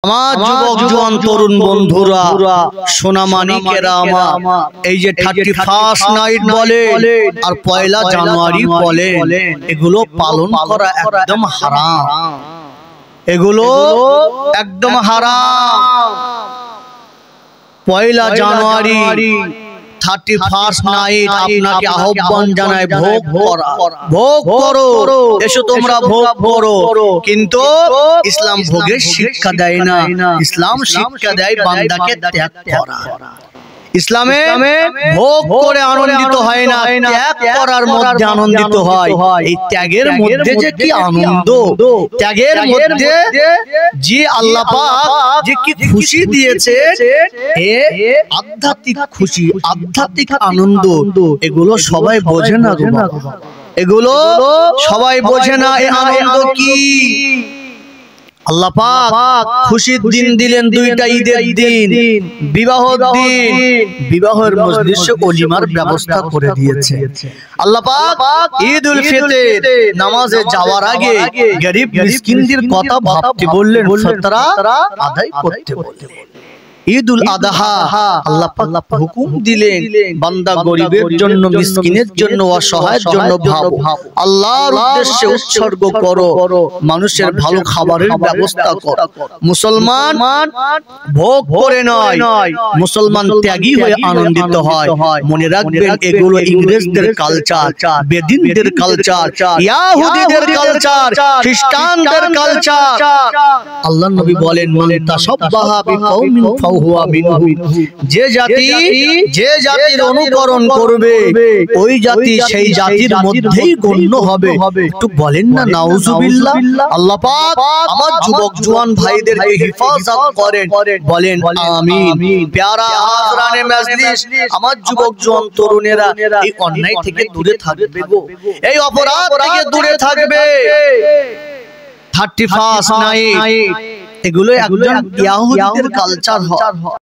আমার যুবক জওয়ান তরুণ বন্ধুরা সোনামানিকেরা আমার এই যে 31st নাইট বলে আর পয়লা জানুয়ারি বলে এগুলো পালন করা একদম হারাম। এগুলো একদম হারাম। পয়লা জানুয়ারি 31st নাইট আপনাকে আহ্বান জানায় ভোগ করা, ভোগ করো, এসো তোমরা ভোগ করো। কিন্তু ইসলাম ভোগের শিক্ষা দেয় না, ইসলাম শিক্ষা দেয় বান্দাকে ত্যাগ করা। ইসলামে ভোগ করে আনন্দিত হয় না, ত্যাগ করার মধ্যে আনন্দিত হয়। এই ত্যাগের মধ্যে যে কি আনন্দ, ত্যাগের মধ্যে যে আল্লাহ পাক যে কি খুশি দিয়েছে, এ আধ্যাত্মিক খুশি, আধ্যাত্মিক আনন্দ, এগুলো সবাই বোঝে না গো বাবা, এগুলো সবাই বোঝে না। এই আনন্দ কি? আল্লাহ পাক খুশির দিন দিলেন দুইটা, ঈদের দিন, বিবাহের দিন। বিবাহের মজলিসে ওলিমার ব্যবস্থা করে দিয়েছে আল্লাহ পাক। ঈদুল ফিতর নামাজে যাওয়ার আগে গরীব মিসকিনদের কথা ভাবতে বললেন, ফতরা আদায় করতে বললেন। ঈদুল আযহা আল্লাহ পাক হুকুম দিলেন, বান্দা গরিবের জন্য, মিসকিনের জন্য, অসহায়ের জন্য ভাবো, আল্লাহর উদ্দেশ্যে উৎসর্গ করো, মানুষের ভালো খাবারের ব্যবস্থা করো। মুসলমান ভোগ করে নয়, মুসলমান ত্যাগী হয়ে আনন্দিত হয়। মনে রাখবেন, এগুলো ইংরেজদের কালচার, বেদিনদের কালচার, ইহুদিদের কালচার, খ্রিস্টানদের কালচার। আল্লাহর নবী বলেন, মান তাশাব্বাহা বিকাউমিন ফাহুয়া মিনহু। যে জাতির অনুকরণ করবে ওই জাতি সেই জাতির মধ্যেই গণ্য হবে। একটু বলেন না নাউজুবিল্লাহ। আল্লাহ পাক আমার যুবক জওয়ান ভাইদেরকে হেফাজত করেন, বলেন আমিন। প্যারা হাজরানে মজলিস, আমার যুবক জওয়ান তরুণেরা এই অন্যায় থেকে দূরে থাকবে গো, এই অপরাধ থেকে দূরে থাকবে। 31st নাইট এগুলো একজন ইহুদিদের কালচার হয়।